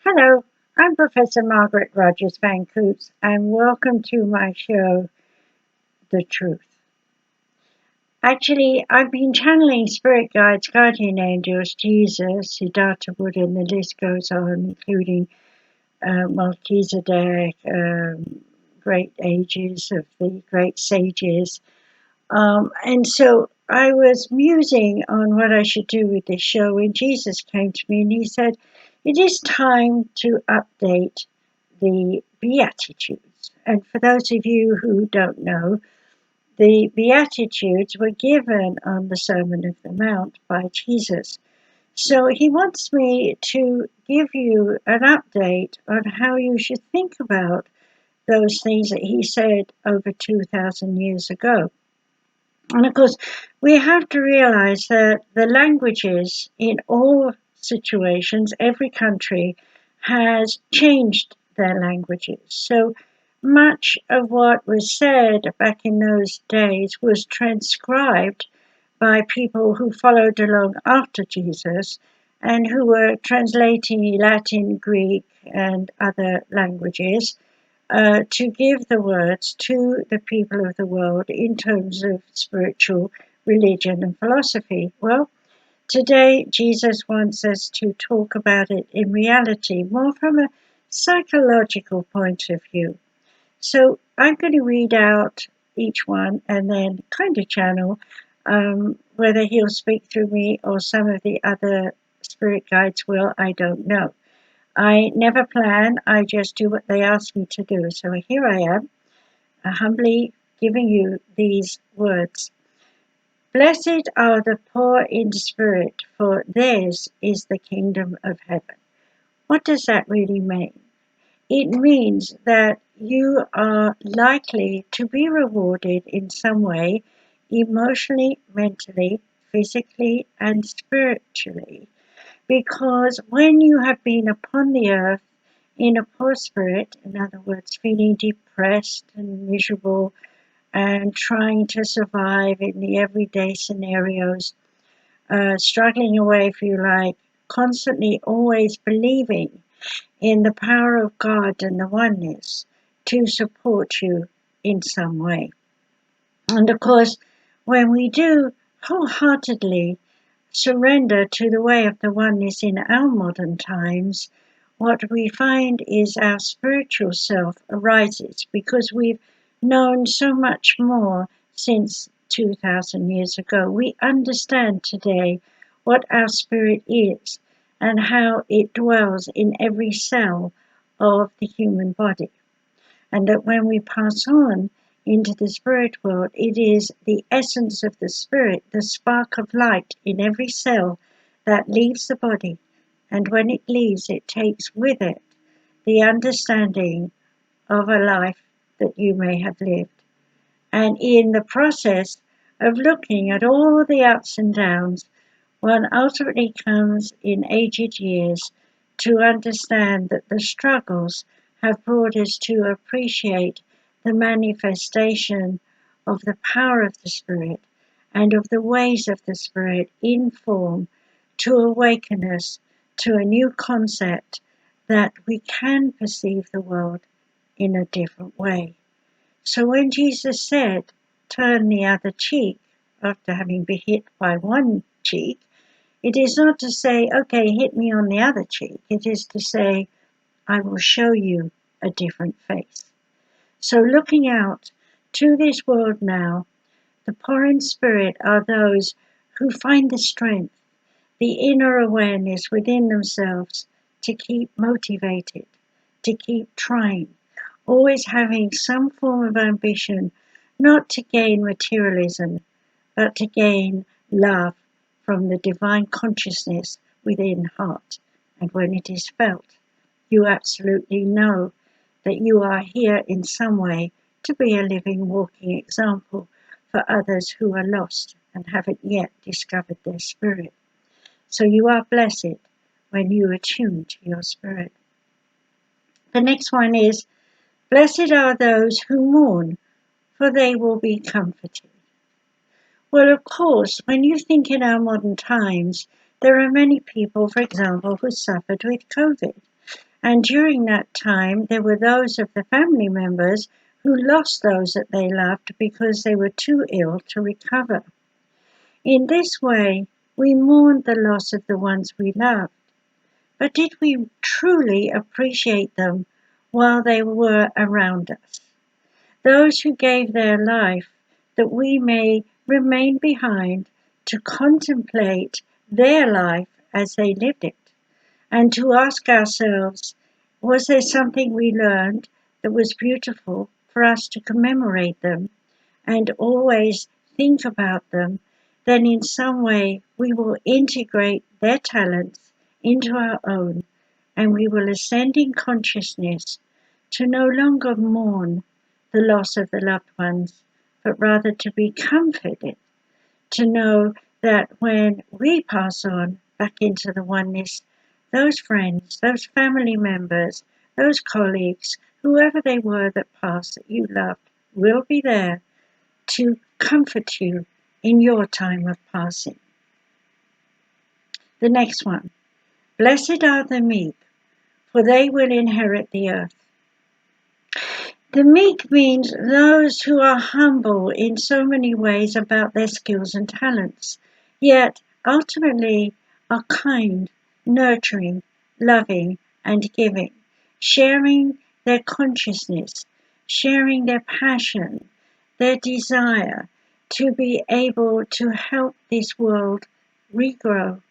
Hello, I'm Professor Margaret Rogers Van Coots, and welcome to my show, The Truth. Actually, I've been channeling spirit guides, guardian angels, Jesus, Siddhartha Buddha, and the list goes on, including Melchizedek, great ages of the great sages. And so I was musing on what I should do with this show when Jesus came to me and he said, "It is time to update the Beatitudes." And for those of you who don't know, the Beatitudes were given on the Sermon of the Mount by Jesus. So he wants me to give you an update on how you should think about those things that he said over 2,000 years ago. And of course, we have to realize that the languages in all situations, every country has changed their languages. So much of what was said back in those days was transcribed by people who followed along after Jesus and who were translating Latin, Greek, and other languages to give the words to the people of the world in terms of spiritual religion and philosophy. Well, today Jesus wants us to talk about it in reality, more from a psychological point of view. So I'm going to read out each one and then kind of channel whether he'll speak through me or some of the other spirit guides will, I don't know. I never plan, I just do what they ask me to do. So here I am, humbly giving you these words. Blessed are the poor in spirit, for theirs is the kingdom of heaven. What does that really mean? It means that you are likely to be rewarded in some way, emotionally, mentally, physically, and spiritually. Because when you have been upon the earth in a poor spirit, in other words, feeling depressed and miserable and trying to survive in the everyday scenarios, struggling away, if you like, constantly always believing in the power of God and the oneness to support you in some way. And of course, when we do wholeheartedly surrender to the way of the oneness in our modern times, what we find is our spiritual self arises because we've known so much more since 2,000 years ago. We understand today what our spirit is and how it dwells in every cell of the human body. And that when we pass on into the spirit world, it is the essence of the spirit, the spark of light in every cell that leaves the body. And when it leaves, it takes with it the understanding of a life that you may have lived. And in the process of looking at all the ups and downs, one ultimately comes in aged years to understand that the struggles have brought us to appreciate the manifestation of the power of the Spirit and of the ways of the Spirit in form to awaken us to a new concept that we can perceive the world in a different way. So when Jesus said, "Turn the other cheek," after having been hit by one cheek, it is not to say, "Okay, hit me on the other cheek." It is to say, "I will show you a different face." So looking out to this world now, the poor in spirit are those who find the strength, the inner awareness within themselves to keep motivated, to keep trying, always having some form of ambition, not to gain materialism, but to gain love from the divine consciousness within heart. And when it is felt, you absolutely know that you are here in some way to be a living, walking example for others who are lost and haven't yet discovered their spirit. So you are blessed when you attune to your spirit. The next one is, blessed are those who mourn, for they will be comforted. Well, of course, when you think in our modern times, there are many people, for example, who suffered with COVID. And during that time, there were those of the family members who lost those that they loved because they were too ill to recover. In this way, we mourned the loss of the ones we loved. But did we truly appreciate them while they were around us? Those who gave their life that we may remain behind to contemplate their life as they lived it, and to ask ourselves, was there something we learned that was beautiful for us to commemorate them and always think about them? Then in some way we will integrate their talents into our own, and we will ascend in consciousness to no longer mourn the loss of the loved ones, but rather to be comforted, to know that when we pass on back into the oneness, those friends, those family members, those colleagues, whoever they were that passed that you loved, will be there to comfort you in your time of passing. The next one. Blessed are the meek, for they will inherit the earth. The meek means those who are humble in so many ways about their skills and talents, yet ultimately are kind, nurturing, loving, and giving, sharing their consciousness, sharing their passion, their desire to be able to help this world regrow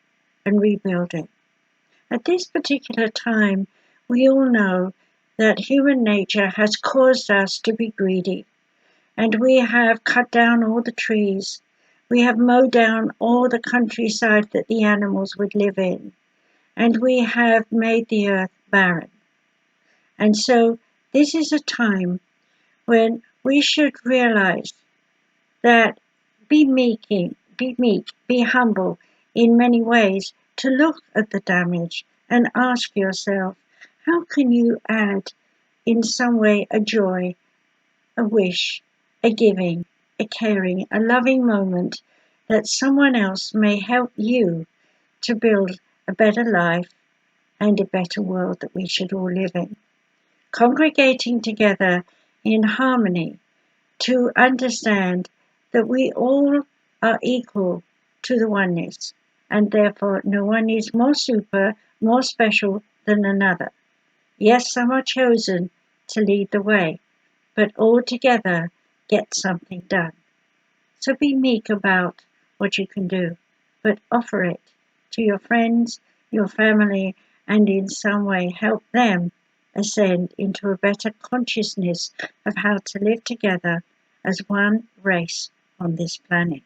and rebuild it. At this particular time, we all know that human nature has caused us to be greedy, and we have cut down all the trees. We have mowed down all the countryside that the animals would live in, and we have made the earth barren. And so this is a time when we should realize that be meek, be humble in many ways, to look at the damage and ask yourself, how can you add in some way a joy, a wish, a giving, a caring, a loving moment that someone else may help you to build a better life and a better world that we should all live in. Congregating together in harmony to understand that we all are equal to the oneness, and therefore no one is more super, more special than another. Yes, some are chosen to lead the way, but all together get something done. So be meek about what you can do, but offer it to your friends, your family, and in some way help them ascend into a better consciousness of how to live together as one race on this planet.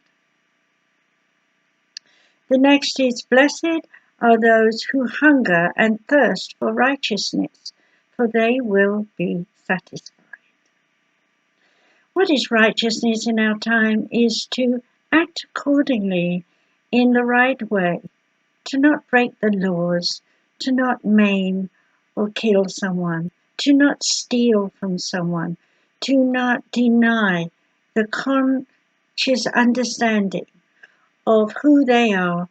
The next is, blessed are those who hunger and thirst for righteousness, for they will be satisfied. What is righteousness in our time is to act accordingly in the right way, to not break the laws, to not maim or kill someone, to not steal from someone, to not deny the conscious understanding of who they are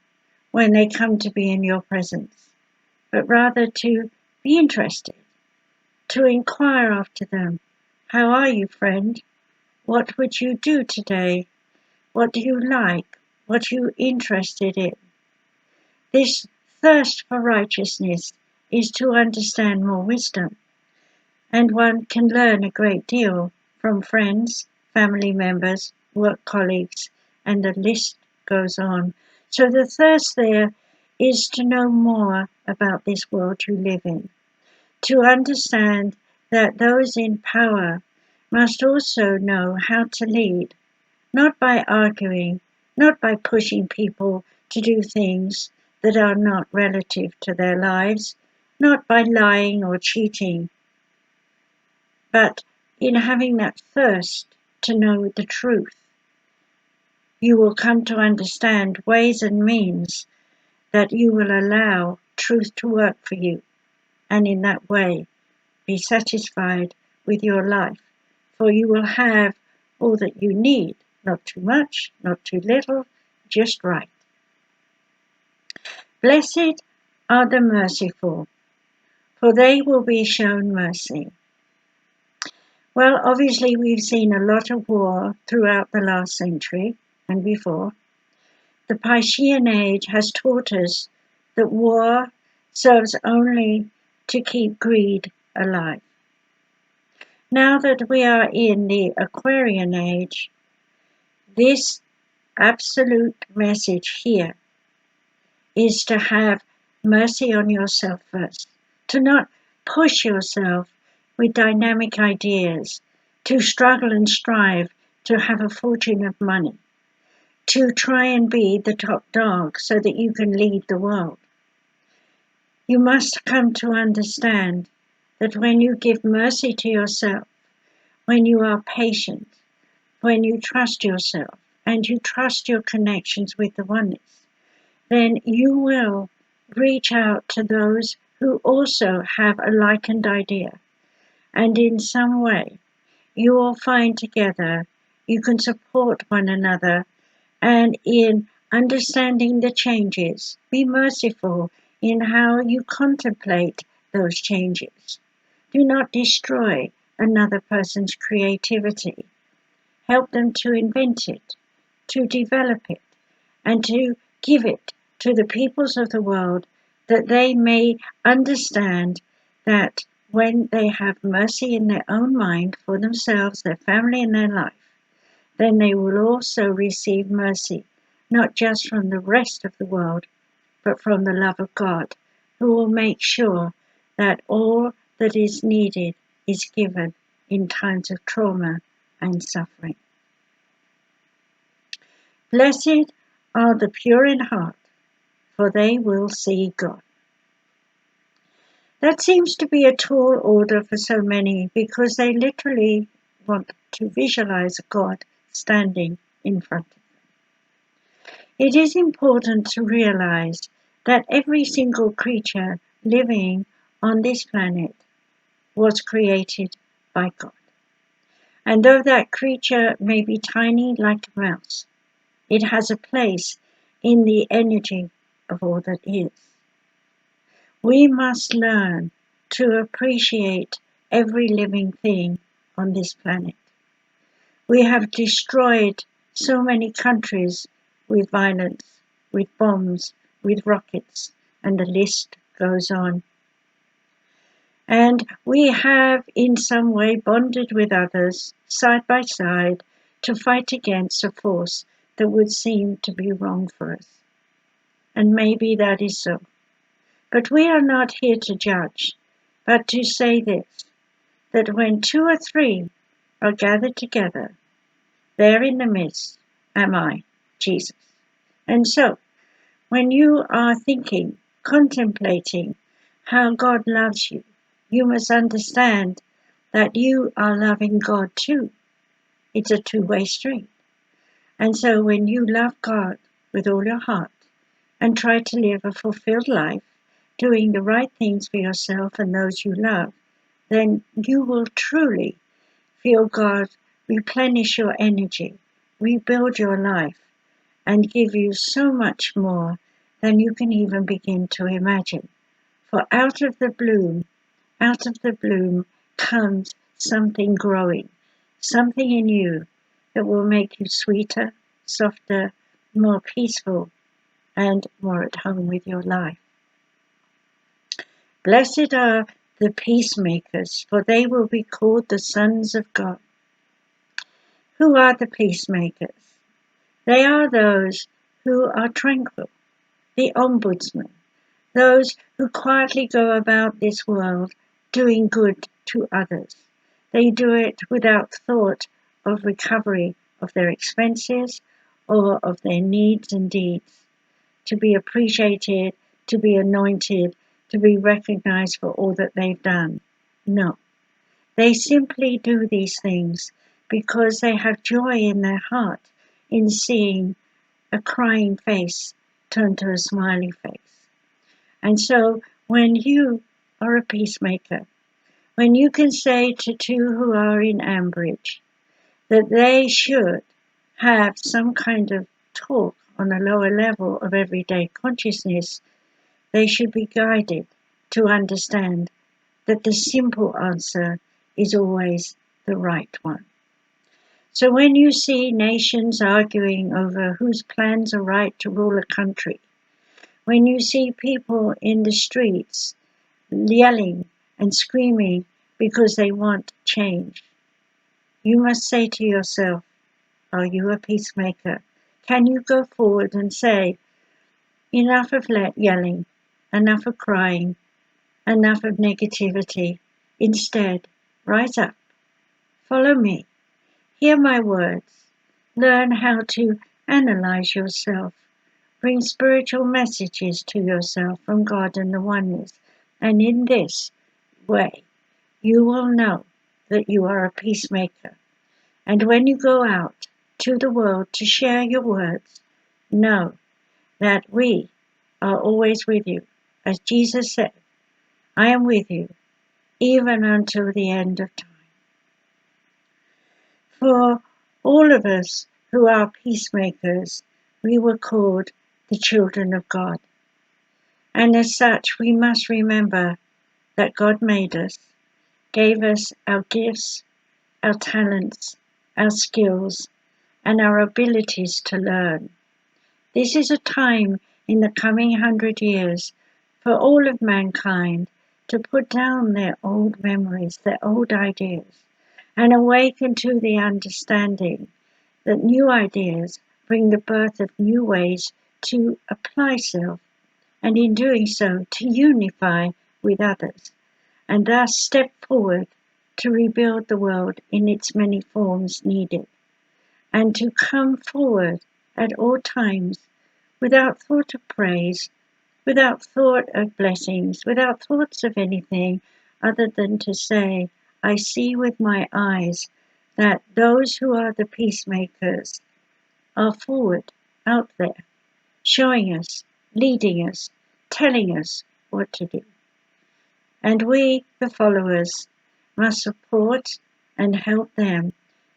when they come to be in your presence, but rather to be interested, to inquire after them. How are you, friend? What would you do today? What do you like? What are you interested in? This thirst for righteousness is to understand more wisdom, and one can learn a great deal from friends, family members, work colleagues, and the list goes on. So the thirst there is to know more about this world you live in, to understand that those in power must also know how to lead, not by arguing, not by pushing people to do things that are not relative to their lives, not by lying or cheating, but in having that thirst to know the truth. You will come to understand ways and means that you will allow truth to work for you, and in that way be satisfied with your life, for you will have all that you need, not too much, not too little, just right. Blessed are the merciful, for they will be shown mercy. Well, obviously, we've seen a lot of war throughout the last century and before. The Piscean Age has taught us that war serves only to keep greed alive. Now that we are in the Aquarian Age, this absolute message here is to have mercy on yourself first, to not push yourself with dynamic ideas, to struggle and strive to have a fortune of money, to try and be the top dog so that you can lead the world. You must come to understand that when you give mercy to yourself, when you are patient, when you trust yourself and you trust your connections with the oneness, then you will reach out to those who also have a likened idea. And in some way, you will find together you can support one another, and in understanding the changes, be merciful in how you contemplate those changes. Do not destroy another person's creativity. Help them to invent it, to develop it, and to give it to the peoples of the world, that they may understand that when they have mercy in their own mind for themselves, their family, and their life, then they will also receive mercy, not just from the rest of the world, but from the love of God, who will make sure that all that is needed is given in times of trauma and suffering. Blessed are the pure in heart, for they will see God. That seems to be a tall order for so many, because they literally want to visualize God standing in front of them. It is important to realize that every single creature living on this planet was created by God. And though that creature may be tiny like a mouse, it has a place in the energy of all that is. We must learn to appreciate every living thing on this planet. We have destroyed so many countries with violence, with bombs, with rockets, and the list goes on. And we have in some way bonded with others, side by side, to fight against a force that would seem to be wrong for us. And maybe that is so. But we are not here to judge, but to say this, that when 2 or 3 are gathered together, there in the midst am I, Jesus. And so, when you are thinking, contemplating how God loves you, you must understand that you are loving God too. It's a two-way street. And so when you love God with all your heart and try to live a fulfilled life, doing the right things for yourself and those you love, then you will truly feel God replenish your energy, rebuild your life, and give you so much more than you can even begin to imagine. For out of the bloom comes something growing, something in you that will make you sweeter, softer, more peaceful, and more at home with your life. Blessed are the peacemakers, for they will be called the sons of God. Who are the peacemakers? They are those who are tranquil, the ombudsman, those who quietly go about this world doing good to others. They do it without thought of recovery of their expenses or of their needs and deeds, to be appreciated, to be anointed, to be recognized for all that they've done. No, they simply do these things because they have joy in their heart in seeing a crying face turn to a smiley face. And so when you are a peacemaker, when you can say to 2 who are in Ambridge that they should have some kind of talk on a lower level of everyday consciousness, they should be guided to understand that the simple answer is always the right one. So when you see nations arguing over whose plans are right to rule a country, when you see people in the streets yelling and screaming because they want change, you must say to yourself, are you a peacemaker? Can you go forward and say, enough of yelling, enough of crying, enough of negativity. Instead, rise up, follow me, hear my words, learn how to analyze yourself, bring spiritual messages to yourself from God and the oneness, and in this way, you will know that you are a peacemaker. And when you go out to the world to share your words, know that we are always with you. As Jesus said, I am with you, even until the end of time. For all of us who are peacemakers, we were called the children of God. And as such, we must remember that God made us, gave us our gifts, our talents, our skills, and our abilities to learn. This is a time in the coming 100 years for all of mankind to put down their old memories, their old ideas, and awaken to the understanding that new ideas bring the birth of new ways to apply self, and in doing so to unify with others, and thus step forward to rebuild the world in its many forms needed, and to come forward at all times without thought of praise, without thought of blessings, without thoughts of anything other than to say, I see with my eyes that those who are the peacemakers are forward, out there, showing us, leading us, telling us what to do. And we, the followers, must support and help them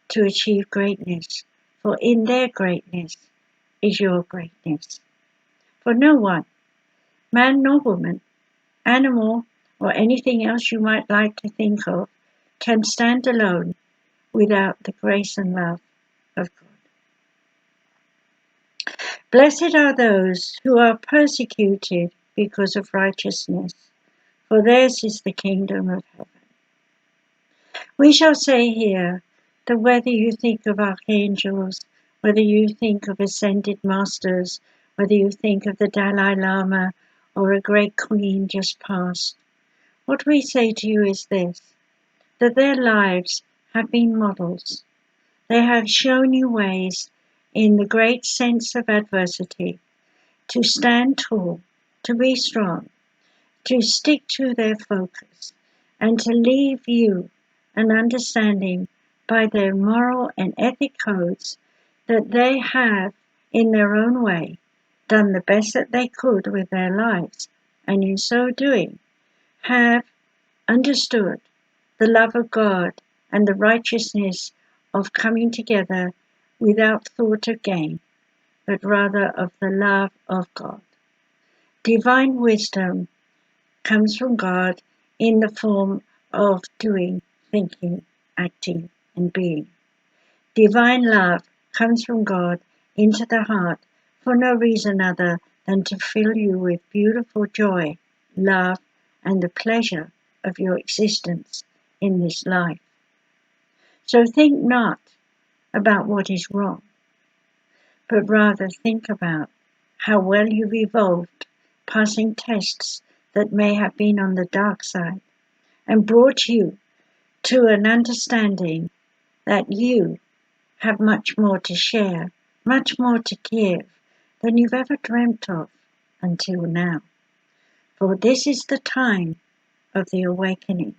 to achieve greatness, for in their greatness is your greatness. For no one, man nor woman, animal, or anything else you might like to think of, can stand alone without the grace and love of God. Blessed are those who are persecuted because of righteousness, for theirs is the kingdom of heaven. We shall say here that whether you think of archangels, whether you think of ascended masters, whether you think of the Dalai Lama or a great queen just passed, what we say to you is this, that their lives have been models. They have shown you ways in the great sense of adversity to stand tall, to be strong, to stick to their focus, and to leave you an understanding by their moral and ethic codes that they have, in their own way, done the best that they could with their lives, and in so doing, have understood the love of God and the righteousness of coming together without thought of gain, but rather of the love of God. Divine wisdom comes from God in the form of doing, thinking, acting, and being. Divine love comes from God into the heart for no reason other than to fill you with beautiful joy, love, and the pleasure of your existence in this life. So think not about what is wrong, but rather think about how well you've evolved, passing tests that may have been on the dark side, and brought you to an understanding that you have much more to share, much more to give than you've ever dreamt of until now. For this is the time of the awakening.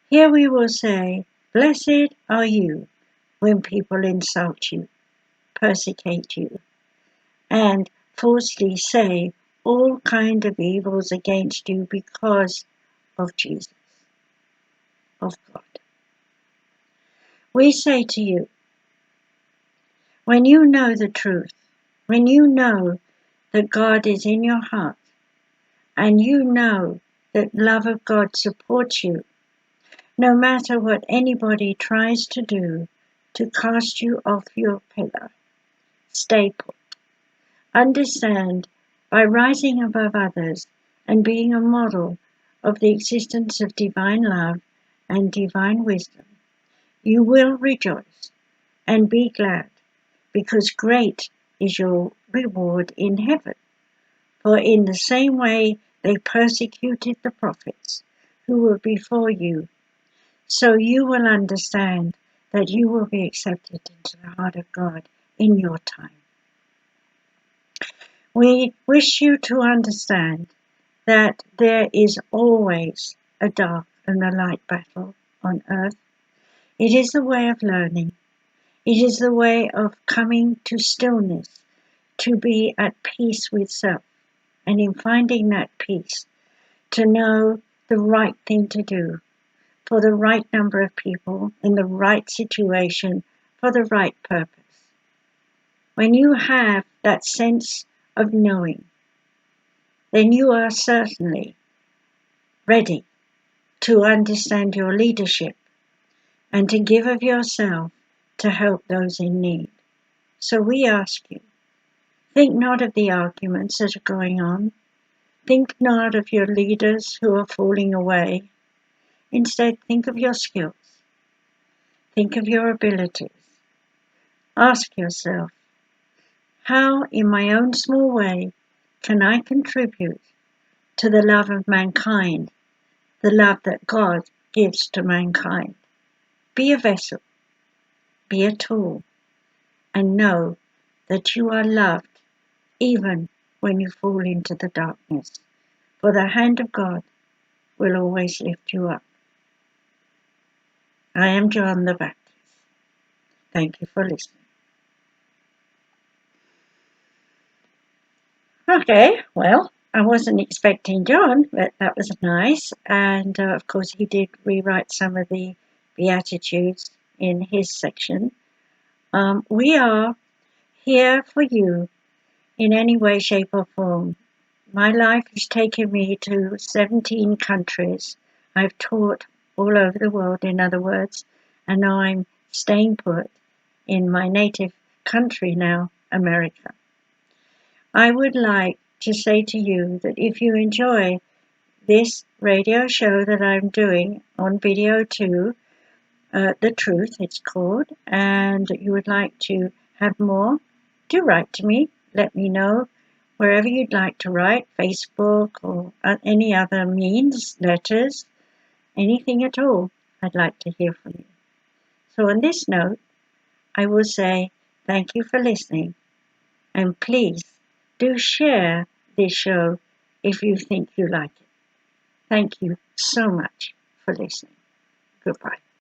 Here we will say, blessed are you when people insult you, persecute you, and falsely say all kind of evils against you because of Jesus, of God. We say to you, when you know the truth, when you know that God is in your heart, and you know that love of God supports you, no matter what anybody tries to do to cast you off your pillar. Stay put. Understand, by rising above others and being a model of the existence of divine love and divine wisdom, you will rejoice and be glad, because great is your reward in heaven. For in the same way they persecuted the prophets who were before you, so you will understand that you will be accepted into the heart of God in your time. We wish you to understand that there is always a dark and a light battle on earth. It is the way of learning. It is the way of coming to stillness, to be at peace with self, and in finding that peace, to know the right thing to do for the right number of people in the right situation for the right purpose. When you have that sense of knowing, then you are certainly ready to understand your leadership and to give of yourself to help those in need. So we ask you, think not of the arguments that are going on. Think not of your leaders who are falling away. Instead, think of your skills. Think of your abilities. Ask yourself, how in my own small way can I contribute to the love of mankind, the love that God gives to mankind? Be a vessel, be a tool, and know that you are loved even when you fall into the darkness, for the hand of God will always lift you up. I am John the Baptist. Thank you for listening. Okay, well, I wasn't expecting John, but that was nice. And of course, he did rewrite some of the Beatitudes in his section. We are here for you in any way, shape, or form. My life has taken me to 17 countries. I've taught all over the world, in other words, and now I'm staying put in my native country now, America. I would like to say to you that if you enjoy this radio show that I'm doing on video too, The Truth it's called, and you would like to have more, do write to me. Let me know wherever you'd like to write, Facebook or any other means, letters, anything at all. I'd like to hear from you. So on this note, I will say thank you for listening, and please do share this show if you think you like it. Thank you so much for listening. Goodbye.